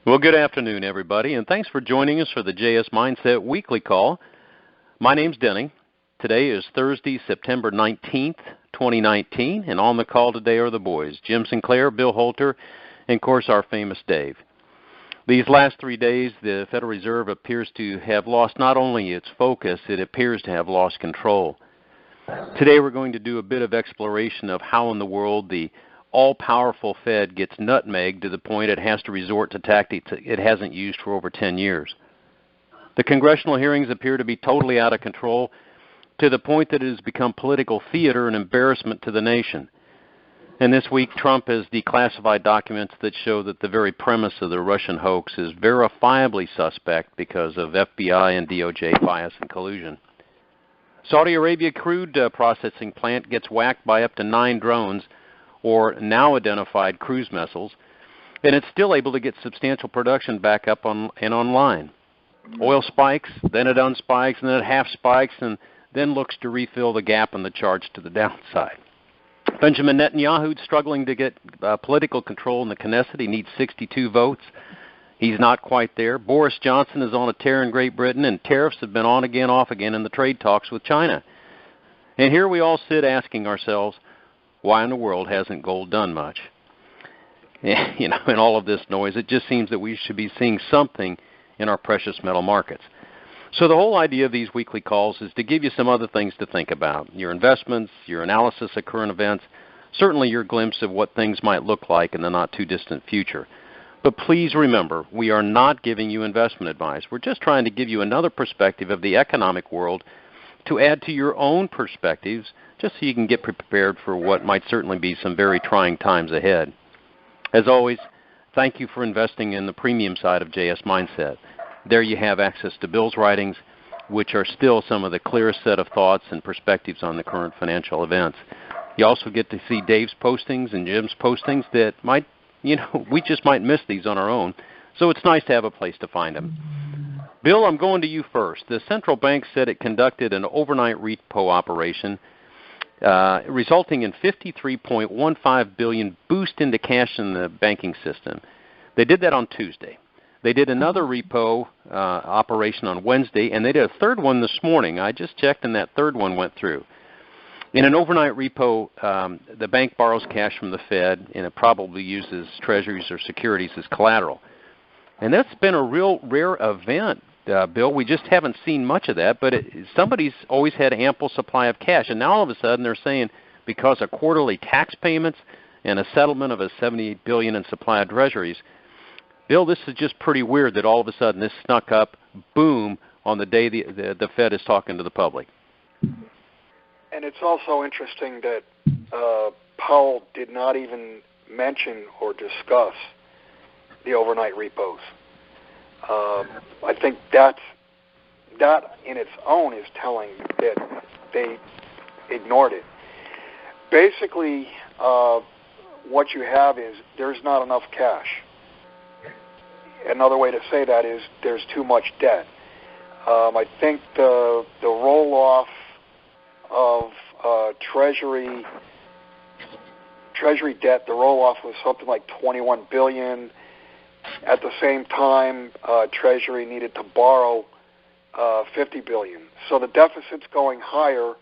Well, good afternoon, everybody, and thanks for joining us for the JS Mindset Weekly Call. My name's Denny. Today is Thursday, September 19th, 2019, and on the call today are the boys, Jim Sinclair, Bill Holter, and, of course, our famous Dave. These last 3 days, the Federal Reserve appears to have lost not only its focus, it appears to have lost control. Today we're going to do a bit of exploration of how in the world the all-powerful Fed gets nutmegged to the point it has to resort to tactics it hasn't used for over 10 years. The congressional hearings appear to be totally out of control to the point that it has become political theater and embarrassment to the nation. And this week, Trump has declassified documents that show that the very premise of the Russian hoax is verifiably suspect because of FBI and DOJ bias and collusion. Saudi Arabia crude processing plant gets whacked by up to 9 drones, or now identified cruise missiles, and it's still able to get substantial production back up and online. Oil spikes, then it unspikes, and then it half spikes, and then looks to refill the gap in the charts to the downside. Benjamin Netanyahu is struggling to get political control in the Knesset. He needs 62 votes. He's not quite there. Boris Johnson is on a tear in Great Britain, and tariffs have been on again, off again in the trade talks with China. And here we all sit asking ourselves, why in the world hasn't gold done much? In all of this noise, it just seems that we should be seeing something in our precious metal markets. So the whole idea of these weekly calls is to give you some other things to think about. Your investments, your analysis of current events, certainly your glimpse of what things might look like in the not-too-distant future. But please remember, we are not giving you investment advice. We're just trying to give you another perspective of the economic world to add to your own perspectives, just so you can get prepared for what might certainly be some very trying times ahead. As always, thank you for investing in the premium side of JS Mindset. There you have access to Bill's writings, which are still some of the clearest set of thoughts and perspectives on the current financial events. You also get to see Dave's postings and Jim's postings that might, we just might miss these on our own, so it's nice to have a place to find them. Bill, I'm going to you first. The central bank said it conducted an overnight repo operation resulting in $53.15 billion boost into cash in the banking system. They did that on Tuesday. They did another repo operation on Wednesday, and they did a third one this morning. I just checked, and that third one went through. In an overnight repo, the bank borrows cash from the Fed, and it probably uses treasuries or securities as collateral. And that's been a real rare event, Bill. We just haven't seen much of that, but somebody's always had ample supply of cash. And now all of a sudden they're saying because of quarterly tax payments and a settlement of a $78 billion in supply of treasuries, Bill, this is just pretty weird that all of a sudden this snuck up, boom, on the day the Fed is talking to the public. And it's also interesting that Powell did not even mention or discuss the overnight repos. I think that in its own is telling that they ignored it. Basically, what you have is there's not enough cash. Another way to say that is there's too much debt. I think the roll-off of Treasury debt, the roll-off was something like $21 billion. At the same time, Treasury needed to borrow $50 billion. So the deficit's going higher,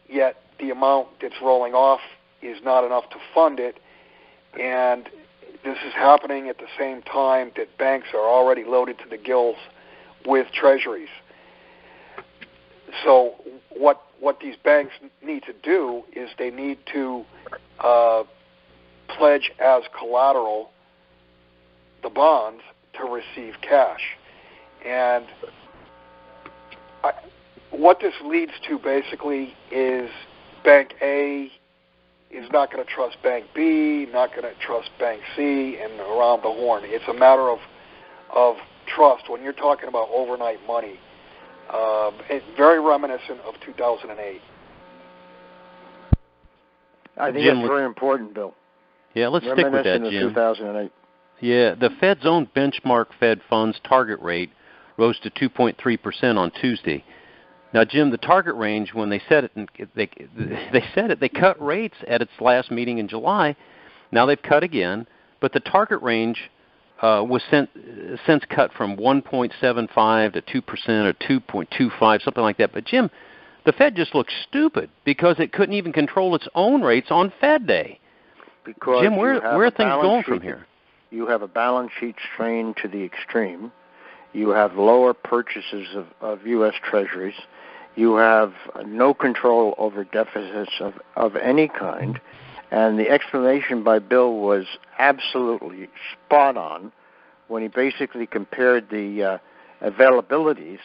yet the amount that's rolling off is not enough to fund it. And this is happening at the same time that banks are already loaded to the gills with treasuries. So what these banks need to do is they need to pledge as collateral the bonds to receive cash. And what this leads to basically is Bank A is not going to trust Bank B, not going to trust Bank C, and around the horn. It's a matter of trust. When you're talking about overnight money, it's very reminiscent of 2008. I think Jim, that's very important, Bill. Yeah, let's stick with that, Jim. 2008. Yeah, the Fed's own benchmark Fed funds target rate rose to 2.3% on Tuesday. Now, Jim, the target range, when they set it, they cut rates at its last meeting in July. Now they've cut again, but the target range was since cut from 1.75 to 2% or 2.25, something like that. But, Jim, the Fed just looks stupid because it couldn't even control its own rates on Fed Day. Because Jim, where are things going from here? You have a balance sheet strained to the extreme. You have lower purchases of U.S. Treasuries. You have no control over deficits of any kind. And the explanation by Bill was absolutely spot on when he basically compared the availabilities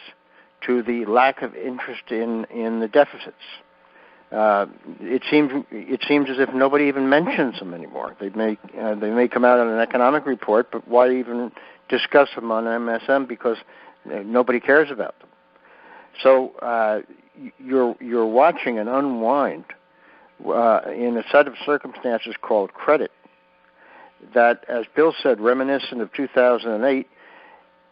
to the lack of interest in the deficits. It seems as if nobody even mentions them anymore. They may come out on an economic report, but why even discuss them on MSM? Because nobody cares about them. So you're watching an unwind in a set of circumstances called credit that, as Bill said, reminiscent of 2008.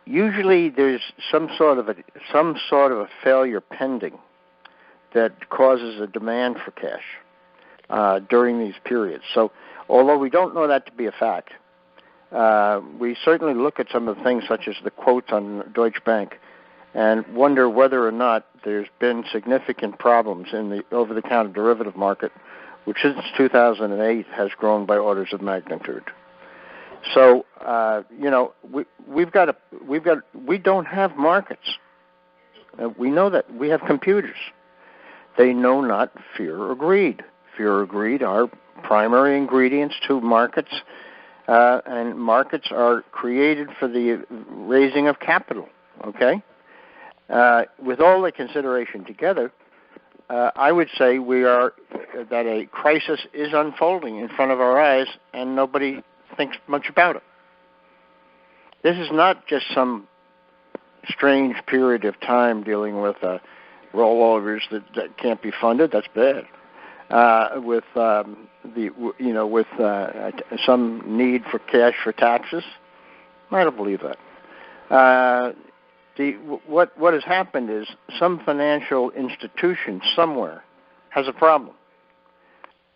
Usually, there's some sort of a failure pending that causes a demand for cash during these periods. So, although we don't know that to be a fact, we certainly look at some of the things such as the quotes on Deutsche Bank and wonder whether or not there's been significant problems in the over-the-counter derivative market, which since 2008 has grown by orders of magnitude. So, we don't have markets. We know that. We have computers. They know not fear or greed. Fear or greed are primary ingredients to markets, and markets are created for the raising of capital, okay? With all the consideration together, I would say that a crisis is unfolding in front of our eyes, and nobody thinks much about it. This is not just some strange period of time dealing with rollovers that can't be funded. That's bad. With some need for cash for taxes, I don't believe that. What has happened is some financial institution somewhere has a problem,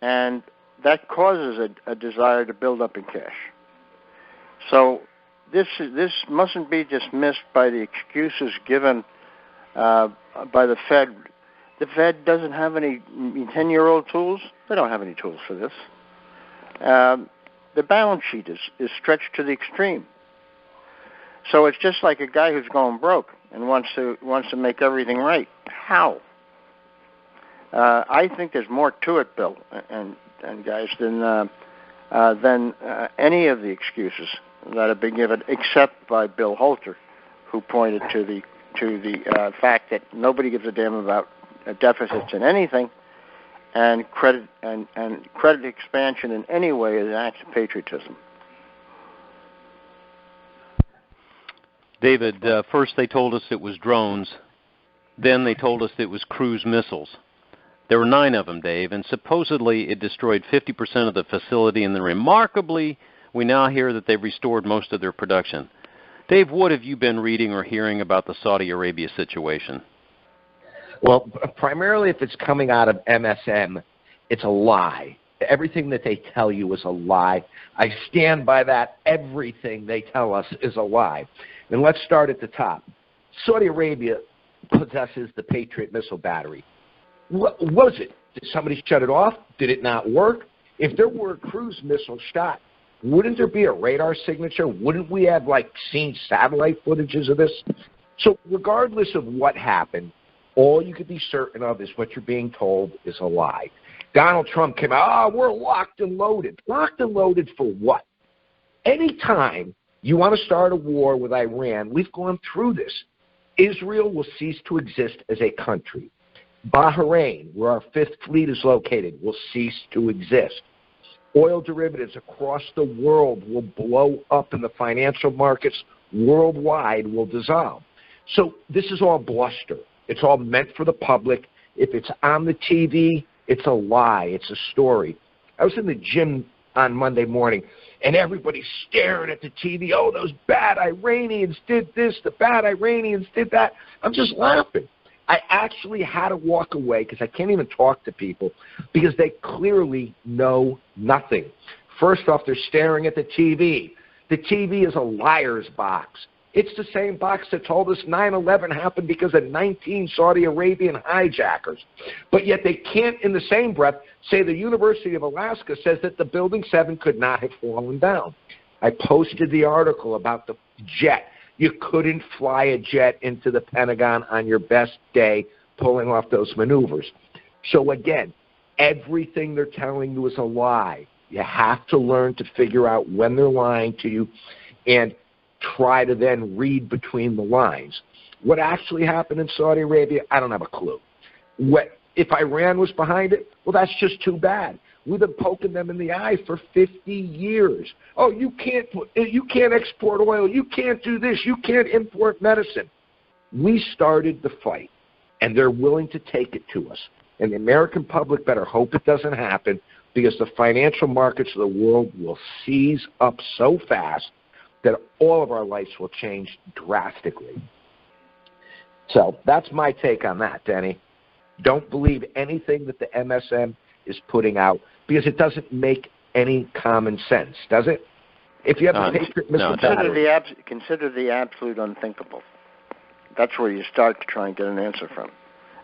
and that causes a desire to build up in cash. So this mustn't be dismissed by the excuses given by the Fed. The Fed doesn't have any 10-year-old tools. They don't have any tools for this. The balance sheet is stretched to the extreme. So it's just like a guy who's going broke and wants to make everything right. How? I think there's more to it, Bill and guys, than any of the excuses that have been given, except by Bill Holter, who pointed to the fact that nobody gives a damn about deficits in anything, and credit expansion in any way is an act of patriotism. David, first they told us it was drones. Then they told us it was cruise missiles. There were 9 of them, Dave, and supposedly it destroyed 50% of the facility, and then remarkably, we now hear that they've restored most of their production. Dave, what have you been reading or hearing about the Saudi Arabia situation? Well, primarily if it's coming out of MSM, it's a lie. Everything that they tell you is a lie. I stand by that. Everything they tell us is a lie. And let's start at the top. Saudi Arabia possesses the Patriot missile battery. What was it? Did somebody shut it off? Did it not work? If there were a cruise missile shot, wouldn't there be a radar signature? Wouldn't we have, seen satellite footages of this? So regardless of what happened, all you could be certain of is what you're being told is a lie. Donald Trump came out, we're locked and loaded. Locked and loaded for what? Anytime you want to start a war with Iran, we've gone through this. Israel will cease to exist as a country. Bahrain, where our 5th Fleet is located, will cease to exist. Oil derivatives across the world will blow up, and the financial markets worldwide will dissolve. So this is all bluster. It's all meant for the public. If it's on the TV, it's a lie. It's a story. I was in the gym on Monday morning, and everybody's staring at the TV. Oh, those bad Iranians did this. The bad Iranians did that. I'm just laughing. I actually had to walk away because I can't even talk to people because they clearly know nothing. First off, they're staring at the TV. The TV is a liar's box. It's the same box that told us 9/11 happened because of 19 Saudi Arabian hijackers. But yet they can't, in the same breath, say the University of Alaska says that the Building 7 could not have fallen down. I posted the article about the jet. You couldn't fly a jet into the Pentagon on your best day pulling off those maneuvers. So again, everything they're telling you is a lie. You have to learn to figure out when they're lying to you and try to then read between the lines. What actually happened in Saudi Arabia, I don't have a clue. If Iran was behind it, well, that's just too bad. We've been poking them in the eye for 50 years. Oh, you can't export oil. You can't do this. You can't import medicine. We started the fight, and they're willing to take it to us. And the American public better hope it doesn't happen, because the financial markets of the world will seize up so fast that all of our lives will change drastically. So that's my take on that, Denny. Don't believe anything that the MSM is putting out, because it doesn't make any common sense, does it? If you have a Patriot missile battery. Consider the absolute unthinkable. That's where you start to try and get an answer from.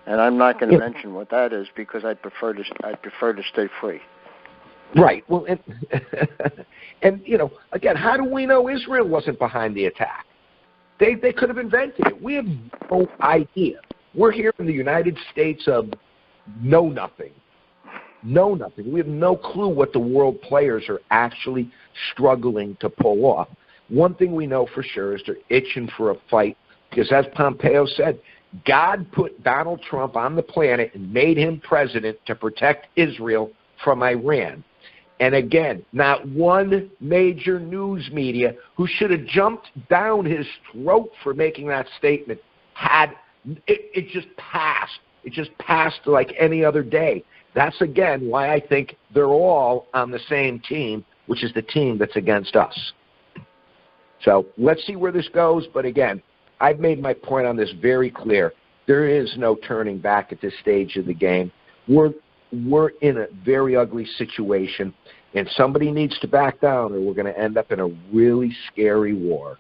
And I'm not going to mention what that is, because I prefer to stay free. Right. Well, and again, how do we know Israel wasn't behind the attack? They could have invented it. We have no idea. We're here in the United States of know nothing. We have no clue what the world players are actually struggling to pull off. One thing we know for sure is they're itching for a fight, because as Pompeo said, God put Donald Trump on the planet and made him president to protect Israel from Iran. And again, not one major news media who should have jumped down his throat for making that statement it just passed. It just passed like any other day. That's, again, why I think they're all on the same team, which is the team that's against us. So let's see where this goes. But again, I've made my point on this very clear. There is no turning back at this stage of the game. We're in a very ugly situation, and somebody needs to back down, or we're going to end up in a really scary war.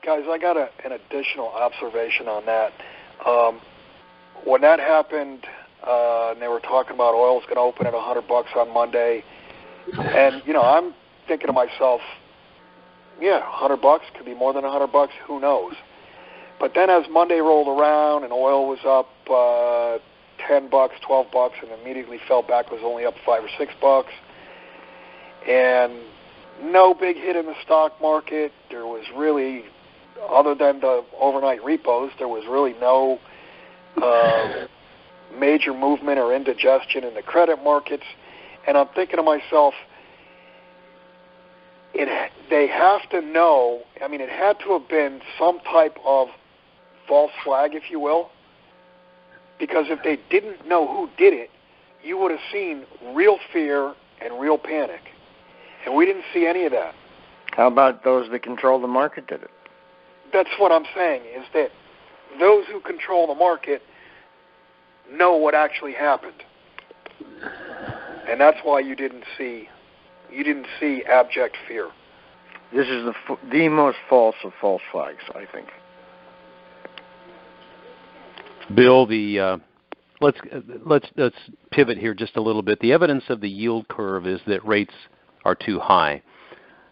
Guys, I got an additional observation on that. When that happened, and they were talking about oil's going to open at $100 on Monday, and I'm thinking to myself, yeah, $100 could be more than $100. Who knows? But then as Monday rolled around and oil was up $10, $12, and immediately fell back, was only up $5 or $6, and no big hit in the stock market. There was really, other than the overnight repos, there was really no major movement or indigestion in the credit markets. And I'm thinking to myself, they have to know, it had to have been some type of false flag, if you will, because if they didn't know who did it, you would have seen real fear and real panic. And we didn't see any of that. How about those that control the market did it? That's what I'm saying, is that those who control the market know what actually happened. And that's why you didn't see abject fear. This is the most false of false flags, I think. Bill, let's pivot here just a little bit. The evidence of the yield curve is that rates are too high.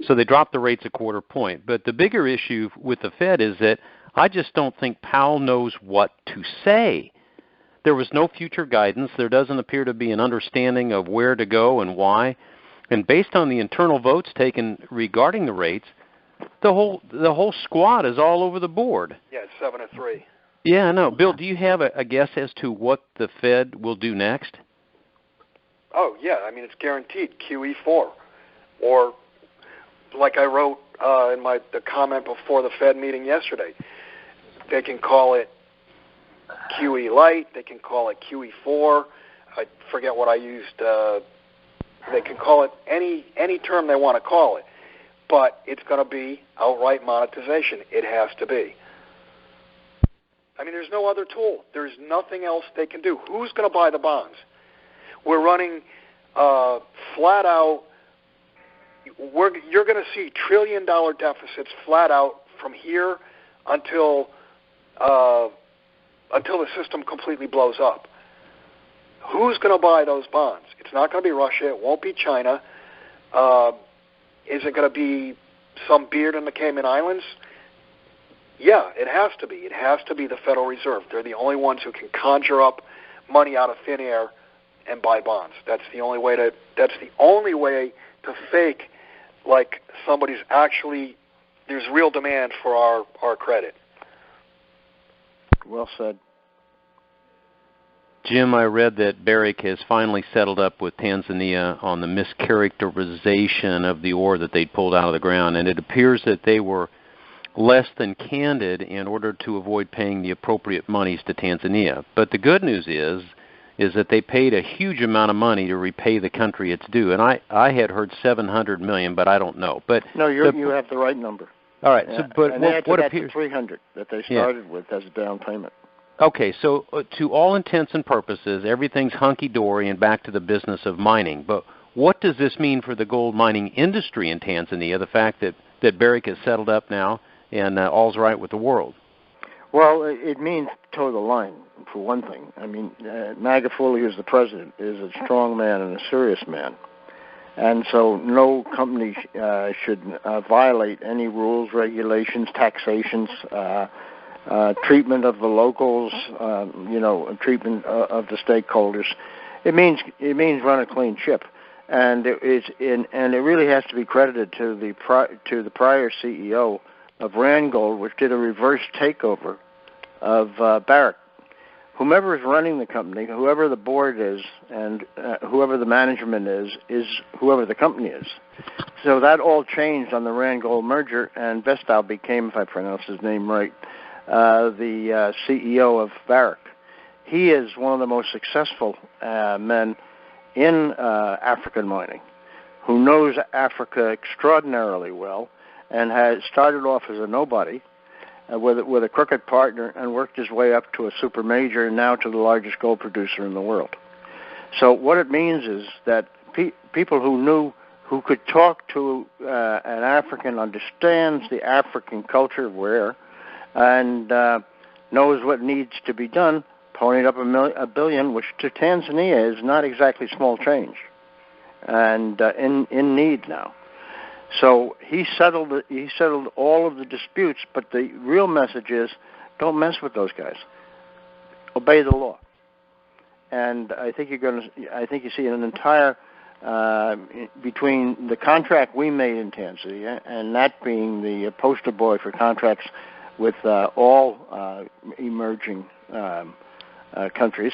So they dropped the rates a quarter point. But the bigger issue with the Fed is that I just don't think Powell knows what to say. There was no future guidance. There doesn't appear to be an understanding of where to go and why. And based on the internal votes taken regarding the rates, the whole squad is all over the board. Yeah, it's 7-3. Yeah, I know. Bill, do you have a guess as to what the Fed will do next? Oh, yeah. It's guaranteed QE4. Or, like I wrote in the comment before the Fed meeting yesterday, they can call it QE light. They can call it QE4. I forget what I used. They can call it any term they want to call it. But it's going to be outright monetization. It has to be. There's no other tool. There's nothing else they can do. Who's going to buy the bonds? We're running flat out, you're going to see trillion-dollar deficits flat out from here until the system completely blows up. Who's going to buy those bonds? It's not going to be Russia. It won't be China. Is it going to be some beard in the Cayman Islands? Yeah, it has to be. It has to be the Federal Reserve. They're the only ones who can conjure up money out of thin air and buy bonds. That's the only way to fake like somebody's actually, there's real demand for our credit. Well said. Jim, I read that Barrick has finally settled up with Tanzania on the mischaracterization of the ore that they'd pulled out of the ground, and it appears that they were less than candid in order to avoid paying the appropriate monies to Tanzania. But the good news is that they paid a huge amount of money to repay the country its due. And I had heard $700 million, but I don't know. But no, you have the right number. All right. Yeah. So, but and what appears $300 that they started with as a down payment. Okay, so to all intents and purposes, everything's hunky-dory and back to the business of mining. But what does this mean for the gold mining industry in Tanzania, the fact that Barrick has settled up now and all's right with the world? Well, it means toe the line, for one thing. I mean, Magufuli, who's the president, is a strong man and a serious man. And so no company should violate any rules, regulations, taxations, treatment of the locals, treatment of the stakeholders. It means run a clean ship, and it really has to be credited to the prior CEO of Randgold, which did a reverse takeover of Barrick. Whomever is running the company, whoever the board is, and whoever the management is whoever the company is. So that all changed on the Randgold merger, and Vestal became, if I pronounce his name right, the CEO of Barrick. He is one of the most successful men in African mining, who knows Africa extraordinarily well, and has started off as a nobody with a crooked partner and worked his way up to a super major and now to the largest gold producer in the world. So what it means is that people who could talk to an African, understands the African culture and knows what needs to be done, ponied up $1 billion, which to Tanzania is not exactly small change, and in need now. So he settled all of the disputes, but the real message is, don't mess with those guys. Obey the law. And I think you see an entire between the contract we made in Tanzania and that being the poster boy for contracts with all emerging countries,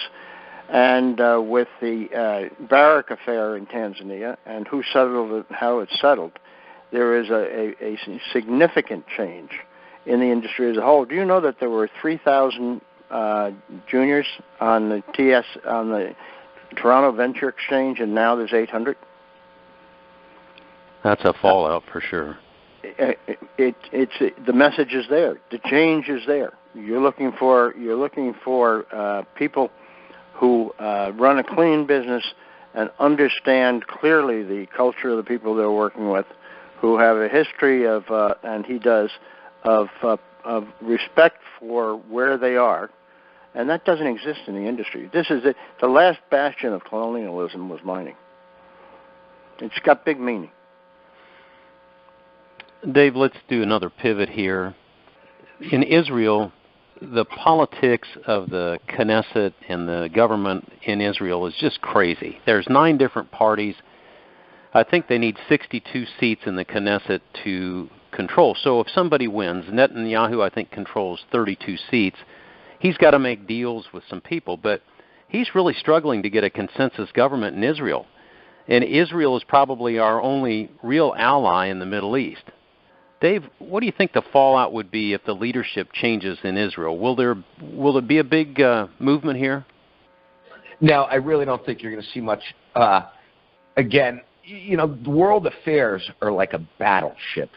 and with the Barrick affair in Tanzania and who settled it, how it's settled, there is a significant change in the industry as a whole. Do you know that there were 3,000 juniors on the Toronto Venture Exchange, and now there's 800? That's a fallout for sure. The message is there. The change is there. You're looking for people who run a clean business and understand clearly the culture of the people they're working with, who have a history of, and he does, of respect for where they are, and that doesn't exist in the industry. This is it. The last bastion of colonialism was mining. It's got big meaning. Dave, let's do another pivot here. In Israel, the politics of the Knesset and the government in Israel is just crazy. There's 9 different parties. I think they need 62 seats in the Knesset to control. So if somebody wins, Netanyahu, I think, controls 32 seats. He's got to make deals with some people, but he's really struggling to get a consensus government in Israel. And Israel is probably our only real ally in the Middle East. Dave, what do you think the fallout would be if the leadership changes in Israel? Will there be a big movement here? No, I really don't think you're going to see much. Again, the world affairs are like a battleship.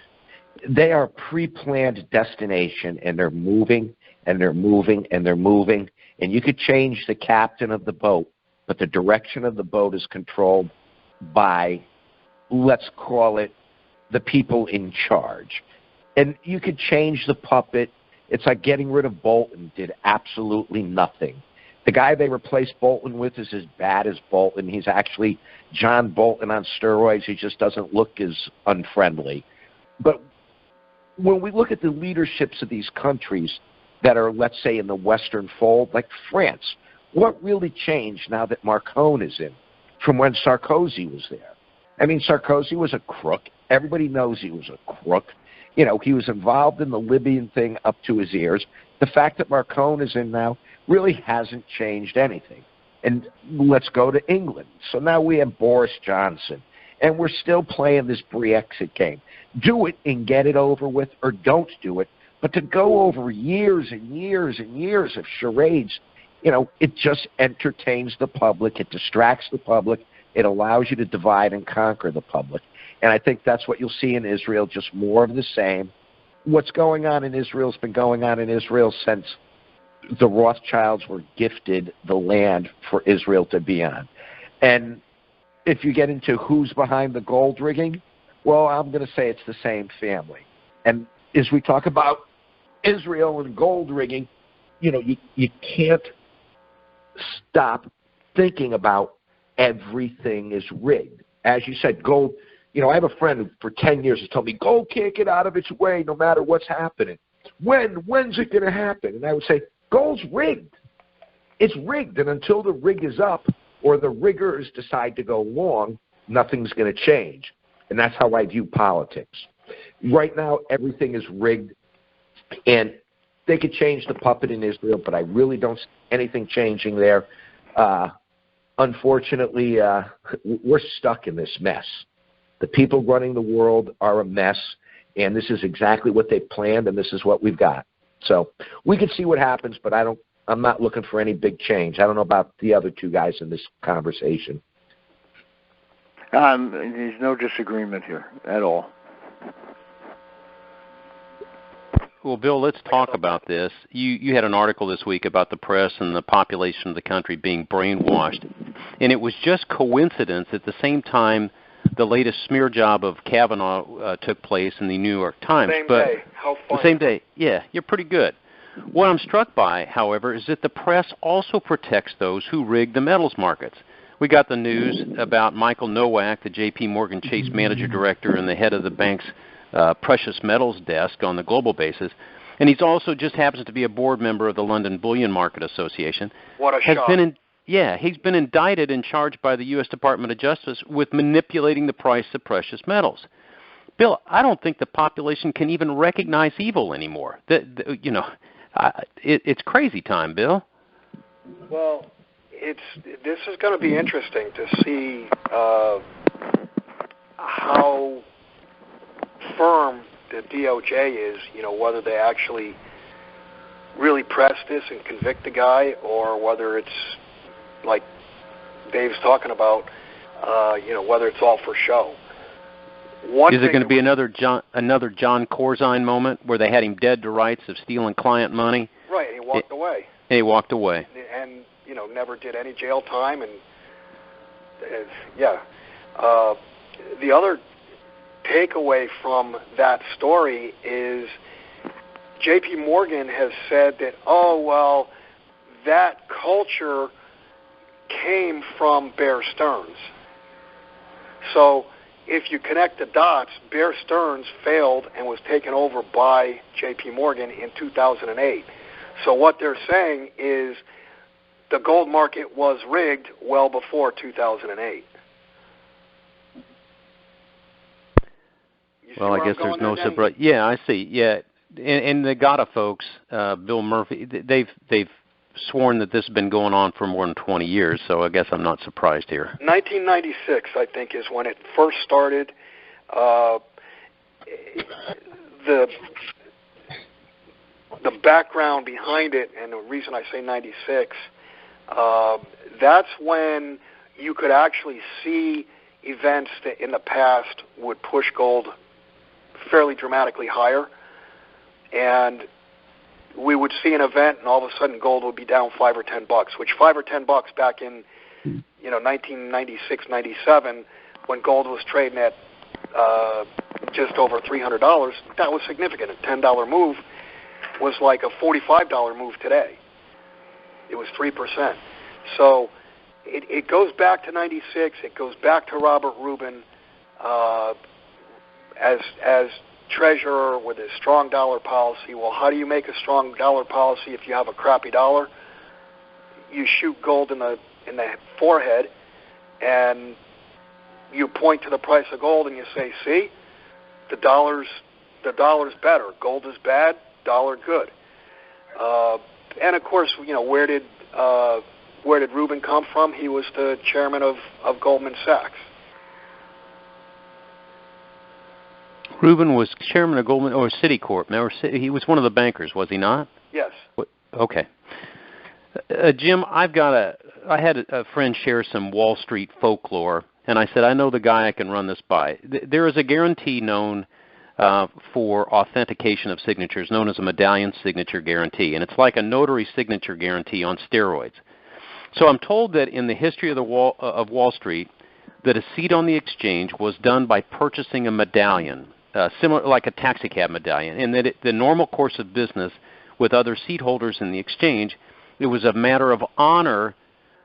They are a pre-planned destination, and they're moving, and they're moving, and they're moving. And you could change the captain of the boat, but the direction of the boat is controlled by, let's call it, the people in charge. And you could change the puppet. It's like getting rid of Bolton did absolutely nothing. The guy they replaced Bolton with is as bad as Bolton. He's actually John Bolton on steroids. He just doesn't look as unfriendly. But when we look at the leaderships of these countries that are, let's say, in the Western fold, like France, what really changed now that Macron is in from when Sarkozy was there? I mean, Sarkozy was a crook. Everybody knows he was a crook. You know, he was involved in the Libyan thing up to his ears. The fact that Macron is in now really hasn't changed anything. And let's go to England. So now we have Boris Johnson, and we're still playing this Brexit game. Do it and get it over with, or don't do it. But to go over years and years and years of charades, you know, it just entertains the public. It distracts the public. It allows you to divide and conquer the public. And I think that's what you'll see in Israel, just more of the same. What's going on in Israel has been going on in Israel since the Rothschilds were gifted the land for Israel to be on. And if you get into who's behind the gold rigging, well, I'm going to say it's the same family. And as we talk about Israel and gold rigging, you know, you can't stop thinking about everything is rigged. As you said, gold, you know, I have a friend who for 10 years has told me, gold can't get out of its way no matter what's happening. When's it going to happen? And I would say, gold's rigged. It's rigged, and until the rig is up or the riggers decide to go long, nothing's going to change. And that's how I view politics. Right now, everything is rigged, and they could change the puppet in Israel, but I really don't see anything changing there. Unfortunately, we're stuck in this mess. The people running the world are a mess, and this is exactly what they planned, and this is what we've got. So we can see what happens, but I'm not looking for any big change. I don't know about the other two guys in this conversation. There's no disagreement here at all. Well, Bill, let's talk about this. You had an article this week about the press and the population of the country being brainwashed, and it was just coincidence at the same time the latest smear job of Kavanaugh took place in the New York Times. Same day. How funny. The same day. Yeah, you're pretty good. What I'm struck by, however, is that the press also protects those who rig the metals markets. We got the news about Michael Nowak, the J.P. Morgan Chase manager director and the head of the bank's precious metals desk on the global basis. And he's also just happens to be a board member of the London Bullion Market Association. What a shock. He's been indicted and charged by the U.S. Department of Justice with manipulating the price of precious metals. Bill, I don't think the population can even recognize evil anymore. It's crazy time, Bill. Well, this is going to be interesting to see how firm the DOJ is, whether they actually really press this and convict the guy, or whether it's like Dave's talking about, whether it's all for show. Is it going to be another John Corzine moment where they had him dead to rights of stealing client money? Right, and he walked away. And he walked away. And, never did any jail time. And, the other takeaway from that story is J.P. Morgan has said that, that culture came from Bear Stearns. So if you connect the dots, Bear Stearns failed and was taken over by J.P. Morgan in 2008. So what they're saying is the gold market was rigged well before 2008. Well, I guess there's no surprise. Yeah, I see. Yeah, and the GATA folks, Bill Murphy, they've sworn that this has been going on for more than 20 years, so I guess I'm not surprised here. 1996, I think, is when it first started. The background behind it, and the reason I say 96, that's when you could actually see events that in the past would push gold fairly dramatically higher, and we would see an event, and all of a sudden gold would be down $5 or $10, which $5 or $10 back in 1996, 97, when gold was trading at just over $300, that was significant. A $10 move was like a $45 move today. It was 3%. So it goes back to 96. It goes back to Robert Rubin as treasurer with his strong dollar policy. Well, how do you make a strong dollar policy if you have a crappy dollar? You shoot gold in the forehead, and you point to the price of gold and you say, see, the dollar's better. Gold is bad, dollar good. And of course, where did Rubin come from? He was the chairman of Goldman Sachs. Rubin was chairman of Goldman or Citicorp. He was one of the bankers, was he not? Yes. Okay. Jim, I had a friend share some Wall Street folklore, and I said, I know the guy I can run this by. There is a guarantee known for authentication of signatures known as a medallion signature guarantee, and it's like a notary signature guarantee on steroids. So I'm told that in the history of Wall Street, that a seat on the exchange was done by purchasing a medallion, similar like a taxicab medallion, and that the normal course of business with other seat holders in the exchange, it was a matter of honor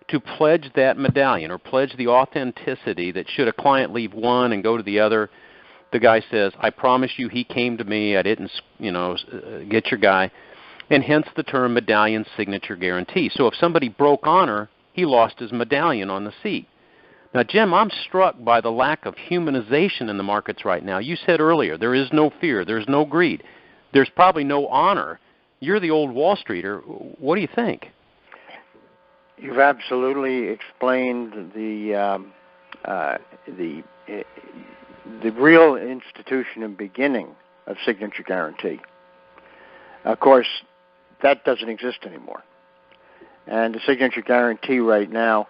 to pledge that medallion or pledge the authenticity that should a client leave one and go to the other, the guy says, I promise you he came to me, I didn't, get your guy, and hence the term medallion signature guarantee. So if somebody broke honor, he lost his medallion on the seat. Now, Jim, I'm struck by the lack of humanization in the markets right now. You said earlier, there is no fear, there's no greed, there's probably no honor. You're the old Wall Streeter. What do you think? You've absolutely explained the real institution and beginning of signature guarantee. Of course, that doesn't exist anymore. And the signature guarantee right now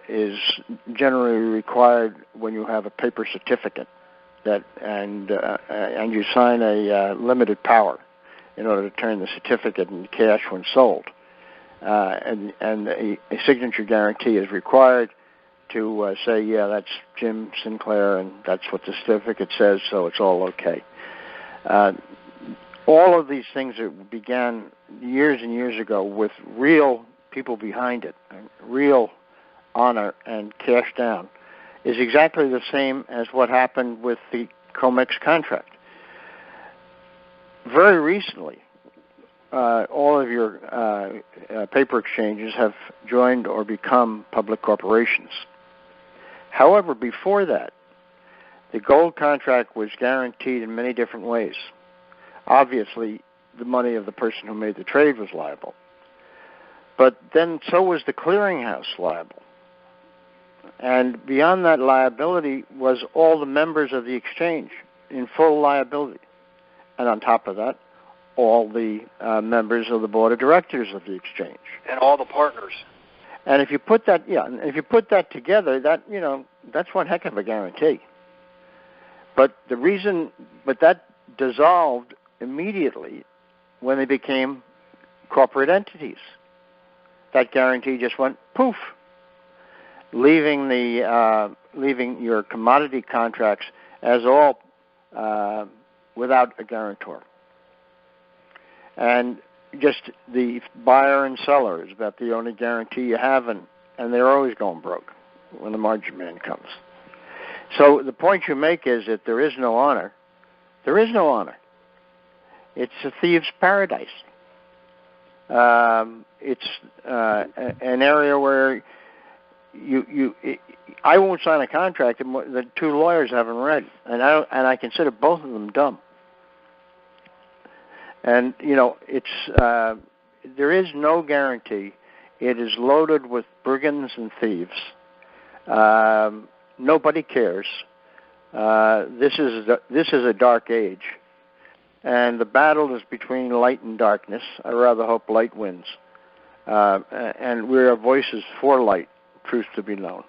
is generally required when you have a paper certificate and you sign a limited power in order to turn the certificate into cash when sold. And a signature guarantee is required to say, yeah, that's Jim Sinclair, and that's what the certificate says, so it's all okay. All of these things that began years and years ago with real people behind it, real honor and cash down, is exactly the same as what happened with the COMEX contract. Very recently, all of your paper exchanges have joined or become public corporations. However, before that, the gold contract was guaranteed in many different ways. Obviously, the money of the person who made the trade was liable. But then so was the clearinghouse liable. And beyond that liability was all the members of the exchange in full liability. And on top of that, all the members of the board of directors of the exchange. And all the partners. And if you put that, together, that's one heck of a guarantee. But that dissolved immediately when they became corporate entities. That guarantee just went poof, leaving your commodity contracts as all without a guarantor. And just the buyer and seller is about the only guarantee you have, and they're always going broke when the margin man comes. So the point you make is that there is no honor. There is no honor. It's a thieves' paradise. It's an area where I won't sign a contract that two lawyers haven't read, and I consider both of them dumb. And there is no guarantee. It is loaded with brigands and thieves. Nobody cares. This is a dark age, and the battle is between light and darkness. I rather hope light wins, and we are voices for light. Truth to be known.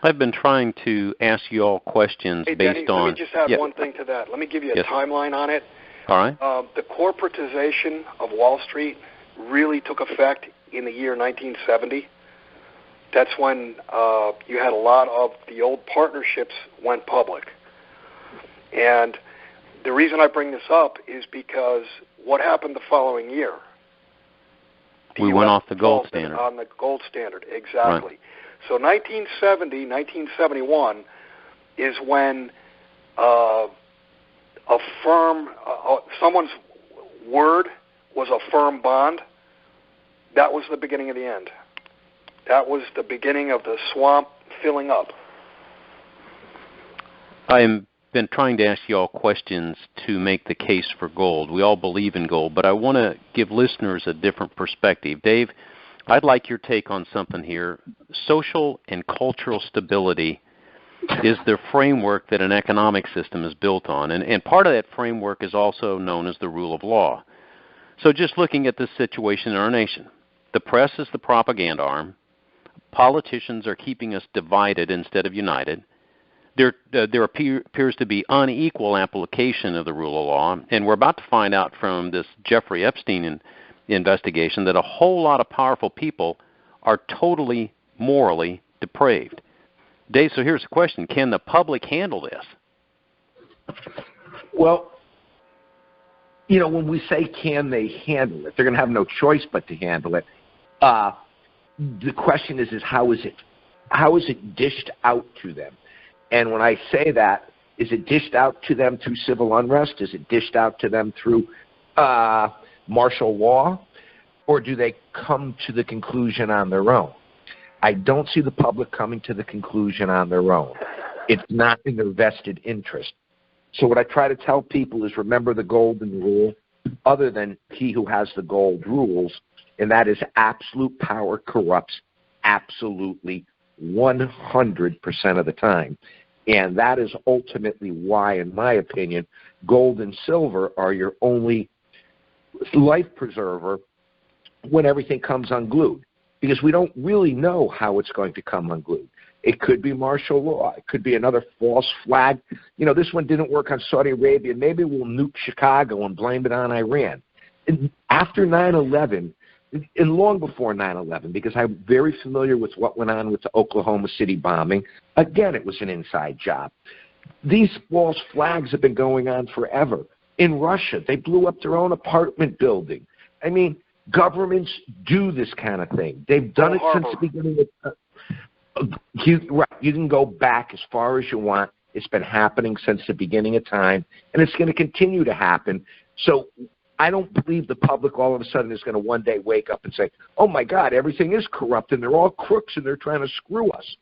I've been trying to ask you all questions based on... Let me just add one thing to that. Let me give you a timeline on it. All right. The corporatization of Wall Street really took effect in the year 1970. That's when you had a lot of the old partnerships went public. And the reason I bring this up is because what happened the following year? We went off the gold standard. On the gold standard, exactly. Right. So 1970, 1971 is when a firm, someone's word was a firm bond. That was the beginning of the end. That was the beginning of the swamp filling up. I've been trying to ask you all questions to make the case for gold. We all believe in gold, but I want to give listeners a different perspective. Dave, I'd like your take on something here. Social and cultural stability is the framework that an economic system is built on, and part of that framework is also known as the rule of law. So just looking at this situation in our nation, the press is the propaganda arm. Politicians are keeping us divided instead of united. There appears to be unequal application of the rule of law, and we're about to find out from this Jeffrey Epstein investigation that a whole lot of powerful people are totally morally depraved. Dave, so here's the question. Can the public handle this? Well, when we say can they handle it, they're going to have no choice but to handle it. The question is how is it dished out to them? And when I say that, is it dished out to them through civil unrest? Is it dished out to them through martial law? Or do they come to the conclusion on their own? I don't see the public coming to the conclusion on their own. It's not in their vested interest. So what I try to tell people is remember the golden rule, other than he who has the gold rules, and that is absolute power corrupts absolutely 100% of the time. And that is ultimately why, in my opinion, gold and silver are your only life preserver when everything comes unglued. Because we don't really know how it's going to come unglued. It could be martial law. It could be another false flag. This one didn't work on Saudi Arabia. Maybe we'll nuke Chicago and blame it on Iran. And after 9/11, and long before 9/11, because I'm very familiar with what went on with the Oklahoma City bombing. Again, it was an inside job. These false flags have been going on forever. In Russia, they blew up their own apartment building. I mean, governments do this kind of thing. They've done it since the beginning of you can go back as far as you want. It's been happening since the beginning of time, and it's going to continue to happen. So I don't believe the public all of a sudden is going to one day wake up and say, oh, my God, everything is corrupt, and they're all crooks, and they're trying to screw us.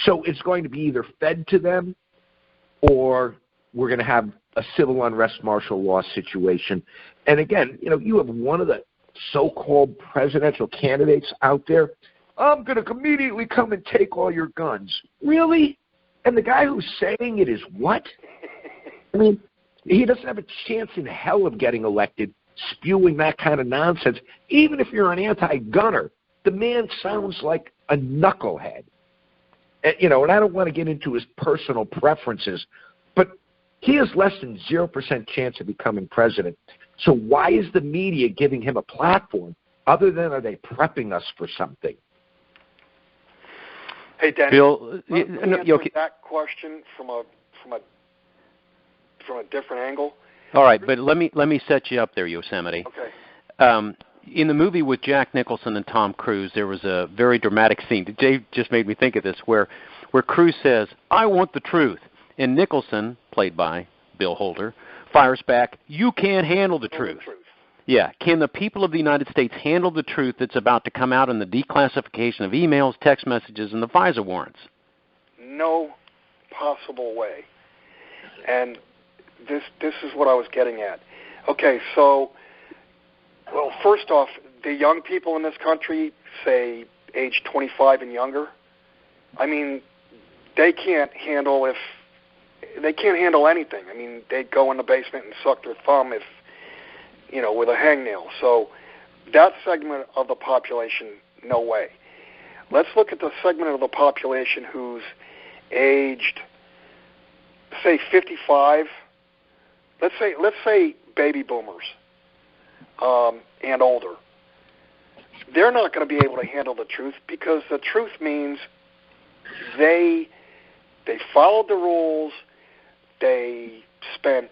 So it's going to be either fed to them or we're going to have a civil unrest martial law situation. And, again, you have one of the so-called presidential candidates out there. I'm going to immediately come and take all your guns. Really? And the guy who's saying it is what? I mean, he doesn't have a chance in hell of getting elected spewing that kind of nonsense. Even if you're an anti-gunner, the man sounds like a knucklehead. And I don't want to get into his personal preferences, but he has less than 0% chance of becoming president. So why is the media giving him a platform other than are they prepping us for something? Hey, Denny, Bill, let me answer that question from a different angle. All right, but let me set you up there, Yosemite. Okay. In the movie with Jack Nicholson and Tom Cruise, there was a very dramatic scene. Dave just made me think of this, where Cruise says, "I want the truth," and Nicholson, played by Bill Holder, fires back, "You can't handle the truth." Yeah. Can the people of the United States handle the truth that's about to come out in the declassification of emails, text messages, and the FISA warrants? No possible way. And this is what I was getting at. Okay, so, well, first off, the young people in this country, say age 25 and younger, I mean, they can't handle anything. I mean, they'd go in the basement and suck their thumb if, with a hangnail. So that segment of the population, no way. Let's look at the segment of the population who's aged, say, 55. Let's say baby boomers and older. They're not going to be able to handle the truth because the truth means they followed the rules. They spent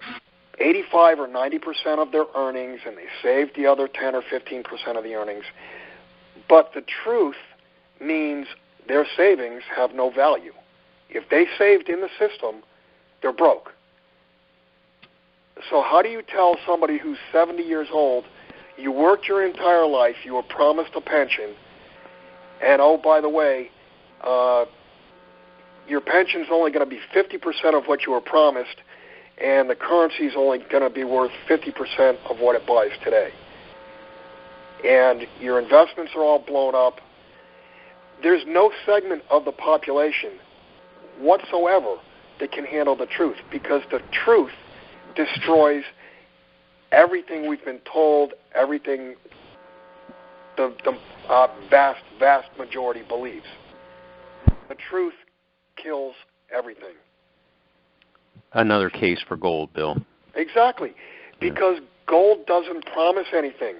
85 or 90% of their earnings and they saved the other 10 or 15% of the earnings. But the truth means their savings have no value. If they saved in the system, they're broke. So how do you tell somebody who's 70 years old, you worked your entire life, you were promised a pension, and oh, by the way, your pension's only going to be 50% of what you were promised, and the currency's only going to be worth 50% of what it buys today. And your investments are all blown up. There's no segment of the population whatsoever that can handle the truth, because the truth destroys everything we've been told, everything the vast majority believes. The truth kills everything. Another case for gold, Bill. Exactly, because gold doesn't promise anything.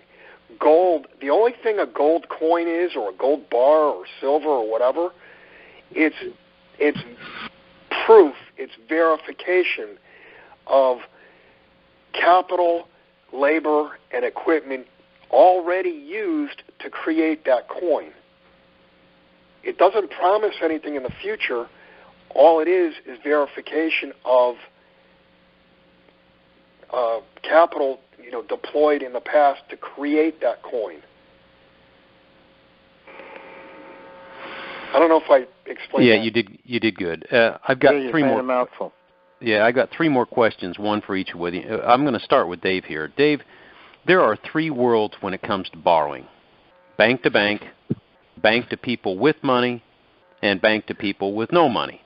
Gold, the only thing a gold coin is, or a gold bar, or silver, or whatever, it's proof, it's verification of capital, labor, and equipment already used to create that coin. It doesn't promise anything in the future. All it is verification of capital, deployed in the past to create that coin. I don't know if I explained that. Yeah, you did good. I've got three more. A mouthful. Yeah, I got three more questions, one for each with you. I'm going to start with Dave here. Dave, there are three worlds when it comes to borrowing: bank to people with money, and bank to people with no money.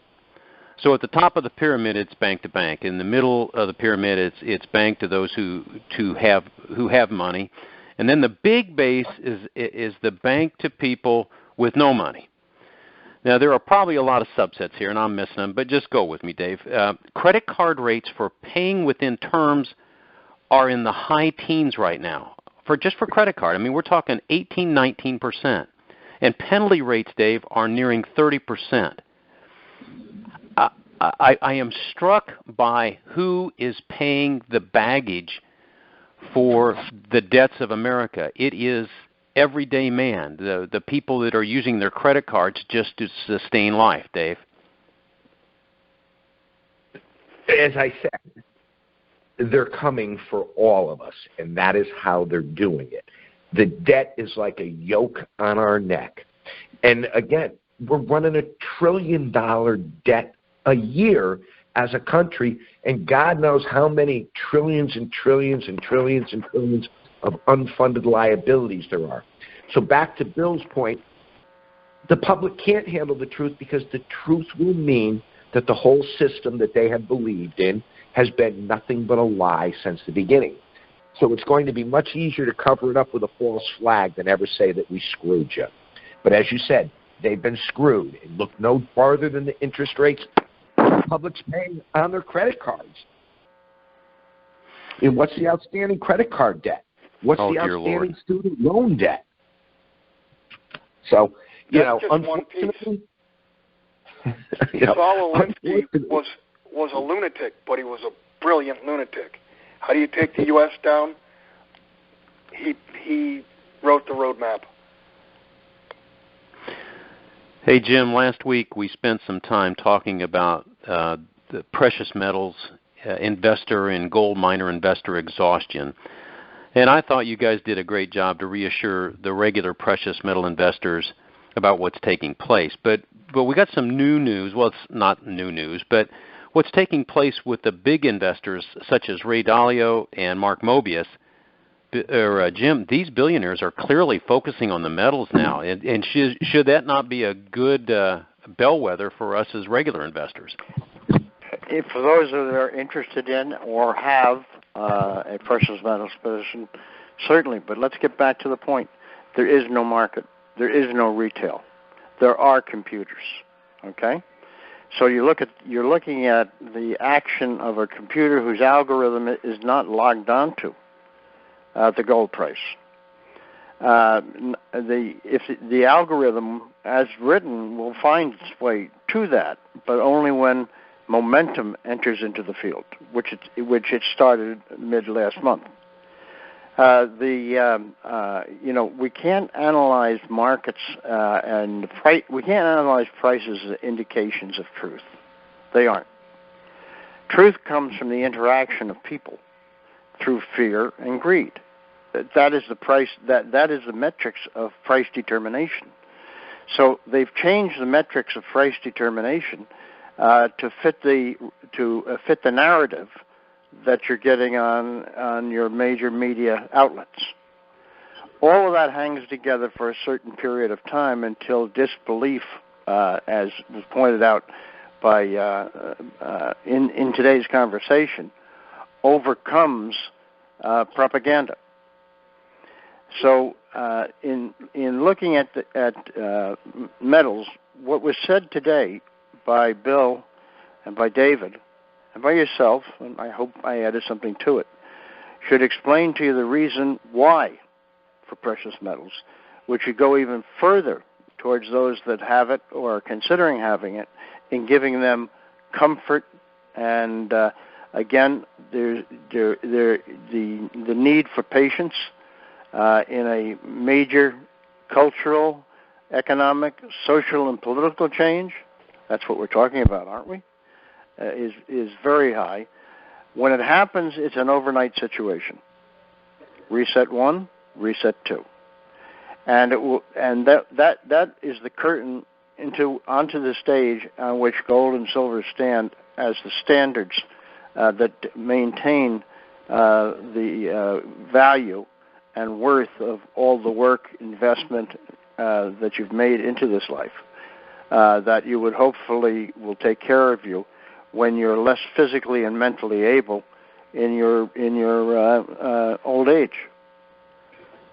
So at the top of the pyramid, it's bank to bank. In the middle of the pyramid, it's bank to those who have money, and then the big base is the bank to people with no money. Now, there are probably a lot of subsets here, and I'm missing them, but just go with me, Dave. Credit card rates for paying within terms are in the high teens right now, for credit card. I mean, we're talking 18, 19%. And penalty rates, Dave, are nearing 30%. I am struck by who is paying the baggage for the debts of America. It is everyday man, the people that are using their credit cards just to sustain life, Dave. As I said, they're coming for all of us, and that is how they're doing it. The debt is like a yoke on our neck. And again, we're running $1 trillion debt a year as a country, and God knows how many trillions and trillions and trillions and trillions of unfunded liabilities there are. So back to Bill's point, the public can't handle the truth because the truth will mean that the whole system that they have believed in has been nothing but a lie since the beginning. So it's going to be much easier to cover it up with a false flag than ever say that we screwed you. But as you said, they've been screwed. And look no farther than the interest rates the public's paying on their credit cards. And what's the outstanding credit card debt? What's the outstanding student loan debt? So, unfortunately, Saul Alinsky was a lunatic, but he was a brilliant lunatic. How do you take the U.S. down? He wrote the roadmap. Hey, Jim, last week we spent some time talking about the precious metals investor and gold miner investor exhaustion. And I thought you guys did a great job to reassure the regular precious metal investors about what's taking place. But we got some new news. Well, it's not new news, but what's taking place with the big investors such as Ray Dalio and Mark Mobius, or Jim, these billionaires are clearly focusing on the metals now. And should that not be a good bellwether for us as regular investors? If for those that are interested in or have a precious metals position, certainly. But let's get back to the point. There is no market. There is no retail. There are computers. Okay? So you're looking at the action of a computer whose algorithm is not logged onto the gold price. If the algorithm, as written, will find its way to that, but only when momentum enters into the field, which it started mid last month. We can't analyze markets we can't analyze prices as indications of truth. They aren't. Truth comes from the interaction of people through fear and greed. That is the price. That is the metrics of price determination. So they've changed the metrics of price determination to fit the narrative that you're getting on your major media outlets. All of that hangs together for a certain period of time until disbelief, as was pointed out by in today's conversation, overcomes propaganda. So in looking at metals, what was said today by Bill and by David and by yourself, and I hope I added something to it, should explain to you the reason why for precious metals, which should go even further towards those that have it or are considering having it, in giving them comfort and again, the need for patience in a major cultural, economic, social, and political change. That's what we're talking about, aren't we? Is very high. When it happens, it's an overnight situation. Reset 1, reset 2, and it will, and that is the curtain onto the stage on which gold and silver stand as the standards that maintain the value and worth of all the work, investment that you've made into this life, that you would hopefully will take care of you when you're less physically and mentally able in your old age.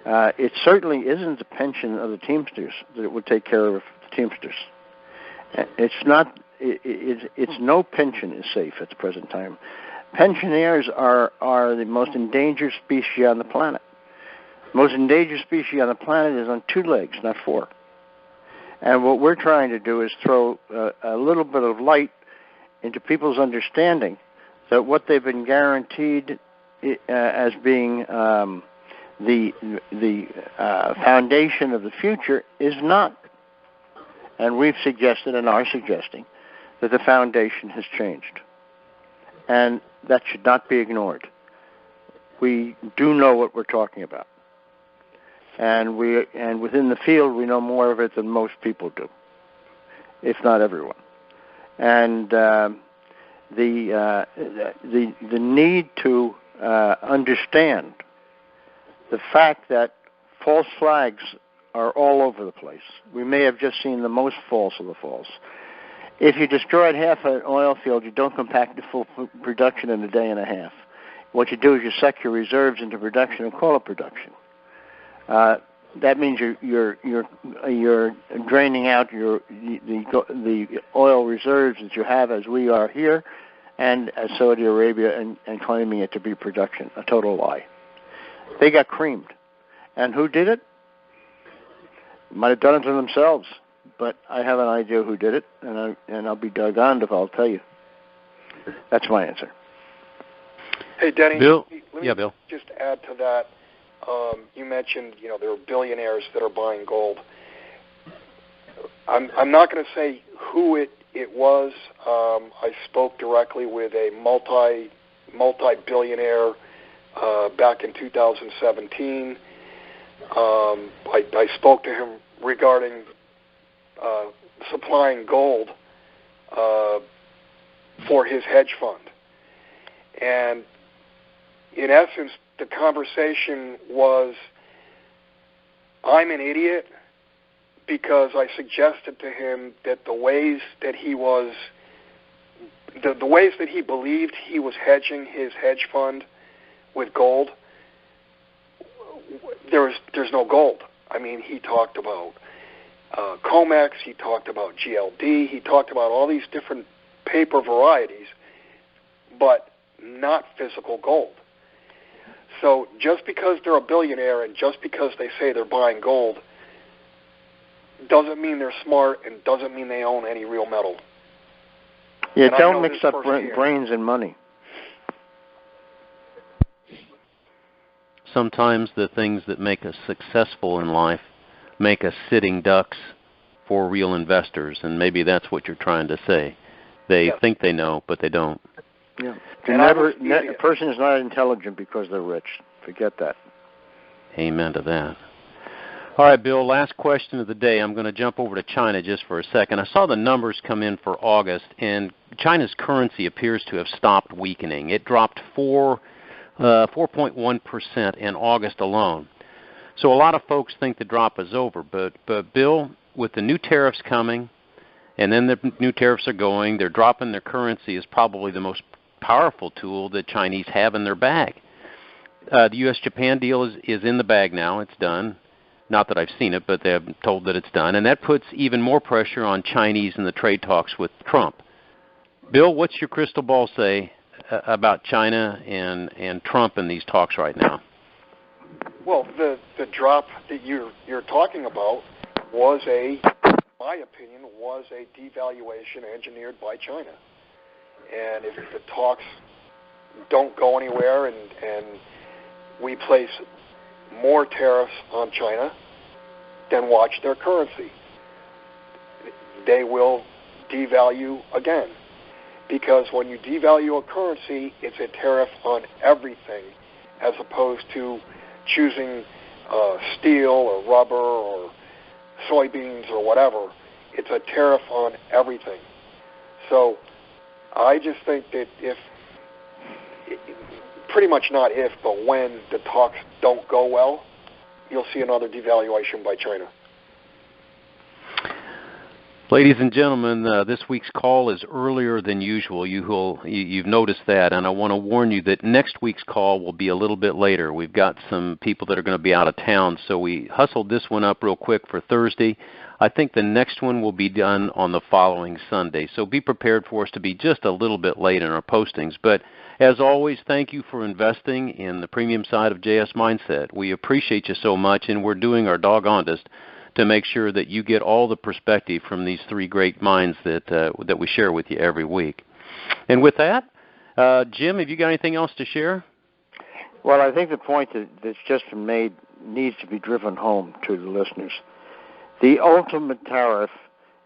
It certainly isn't the pension of the Teamsters that it would take care of the Teamsters. It's not. It's no pension is safe at the present time. Pensioners are the most endangered species on the planet. The most endangered species on the planet is on 2 legs, not 4. And what we're trying to do is throw a little bit of light into people's understanding that what they've been guaranteed as being the foundation of the future is not. And we've suggested and are suggesting that the foundation has changed. And that should not be ignored. We do know what we're talking about. And within the field, we know more of it than most people do, if not everyone. And the need to understand the fact that false flags are all over the place. We may have just seen the most false of the false. If you destroyed half an oil field, you don't come back to full production in a day and a half. What you do is you suck your reserves into production and call it production. That means you're draining out the oil reserves that you have, as we are here, and as Saudi Arabia, and claiming it to be production. A total lie. They got creamed, and who did it? Might have done it to themselves, but I have an idea who did it, and I'll be doggone if I'll tell you. That's my answer. Hey, Denny. Bill? Let me just add to that. You mentioned, there are billionaires that are buying gold. I'm not going to say who it was. I spoke directly with a multi-billionaire back in 2017. I spoke to him regarding supplying gold for his hedge fund. And in essence, the conversation was, I'm an idiot because I suggested to him that the ways that he believed he was hedging his hedge fund with gold, there's no gold. I mean, he talked about COMEX, he talked about GLD, he talked about all these different paper varieties, but not physical gold. So just because they're a billionaire and just because they say they're buying gold doesn't mean they're smart and doesn't mean they own any real metal. Yeah, And I don't know mix this up firsthand. brains and money. Sometimes the things that make us successful in life make us sitting ducks for real investors, and maybe that's what you're trying to say. They Yes. think they know, but they don't. Yeah. And A person is not intelligent because they're rich. Forget that. Amen to that. All right, Bill, last question of the day. I'm going to jump over to China just for a second. I saw the numbers come in for August, and China's currency appears to have stopped weakening. It dropped 4.1% in August alone. So a lot of folks think the drop is over. But Bill, with the new tariffs coming, and then the new tariffs are going, they're dropping their currency is probably the most powerful tool that Chinese have in their bag. The U.S.-Japan deal is in the bag now. It's done. Not that I've seen it, but they're told that it's done. And that puts even more pressure on Chinese in the trade talks with Trump. Bill, what's your crystal ball say about China and Trump in these talks right now? Well, the drop that you're talking about was my opinion, was a devaluation engineered by China. And if the talks don't go anywhere and we place more tariffs on China, then watch their currency. They will devalue again. Because when you devalue a currency, it's a tariff on everything as opposed to choosing steel or rubber or soybeans or whatever. It's a tariff on everything. So I just think that pretty much not if, but when the talks don't go well, you'll see another devaluation by China. Ladies and gentlemen, this week's call is earlier than usual. You've noticed that, and I want to warn you that next week's call will be a little bit later. We've got some people that are going to be out of town, so we hustled this one up real quick for Thursday. I think the next one will be done on the following Sunday, so be prepared for us to be just a little bit late in our postings. But as always, thank you for investing in the premium side of JS Mindset. We appreciate you so much, and we're doing our doggonedest to make sure that you get all the perspective from these three great minds that we share with you every week. And with that, Jim, have you got anything else to share? Well, I think the point that's just been made needs to be driven home to the listeners. The ultimate tariff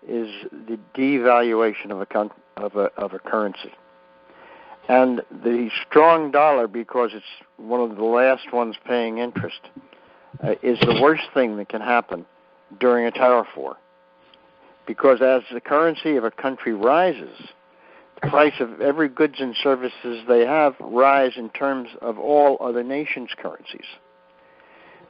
is the devaluation of a currency. And the strong dollar, because it's one of the last ones paying interest, is the worst thing that can happen during a tariff war. Because as the currency of a country rises, the price of every goods and services they have rise in terms of all other nations' currencies.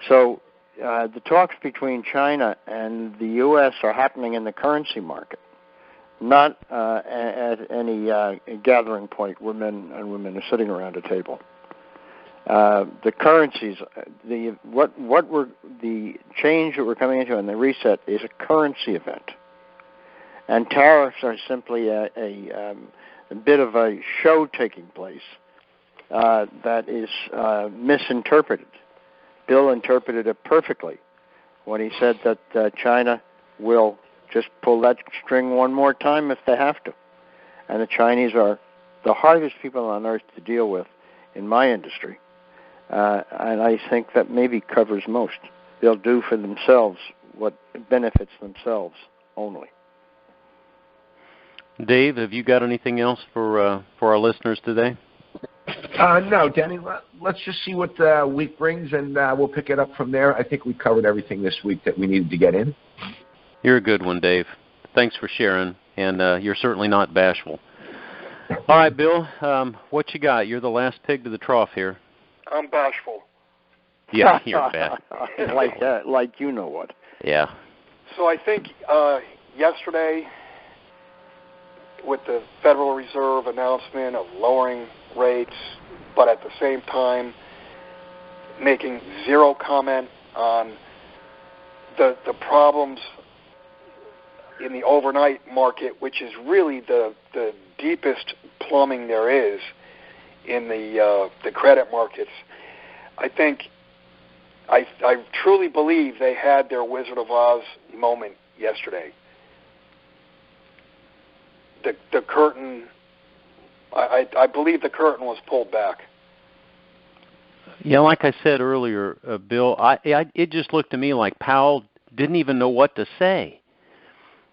So the talks between China and the U.S. are happening in the currency market, not at any gathering point where men and women are sitting around a table. The currencies, the change that we're coming into and the reset is a currency event, and tariffs are simply a bit of a show taking place that is misinterpreted. Bill interpreted it perfectly when he said that China will just pull that string one more time if they have to, and the Chinese are the hardest people on earth to deal with in my industry. And I think that maybe covers most. They'll do for themselves what benefits themselves only. Dave, have you got anything else for our listeners today? No, Denny. Let's just see what the week brings, and we'll pick it up from there. I think we covered everything this week that we needed to get in. You're a good one, Dave. Thanks for sharing, and you're certainly not bashful. All right, Bill, what you got? You're the last pig to the trough here. I'm bashful. Yeah, you're bad. like you know what. Yeah. So I think yesterday, with the Federal Reserve announcement of lowering rates, but at the same time making zero comment on the problems in the overnight market, which is really the deepest plumbing there is in the credit markets. I truly believe they had their Wizard of Oz moment yesterday. the curtain. I believe the curtain was pulled back. Yeah, like I said earlier, Bill, it just looked to me like Powell didn't even know what to say.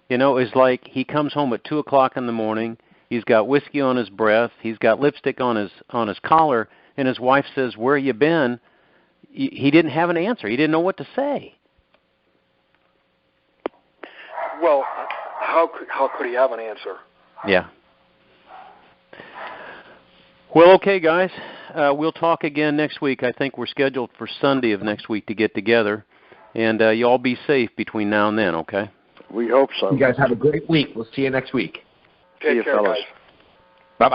You know, it's like he comes home at 2 o'clock in the morning. He's got whiskey on his breath. He's got lipstick on his collar, and his wife says, "Where you been?" He didn't have an answer. He didn't know what to say. Well, how could he have an answer? Yeah. Well, okay, guys. We'll talk again next week. I think we're scheduled for Sunday of next week to get together. And you all be safe between now and then, okay? We hope so. You guys have a great week. We'll see you next week. Take See you, care, fellas. guys. Bye-bye.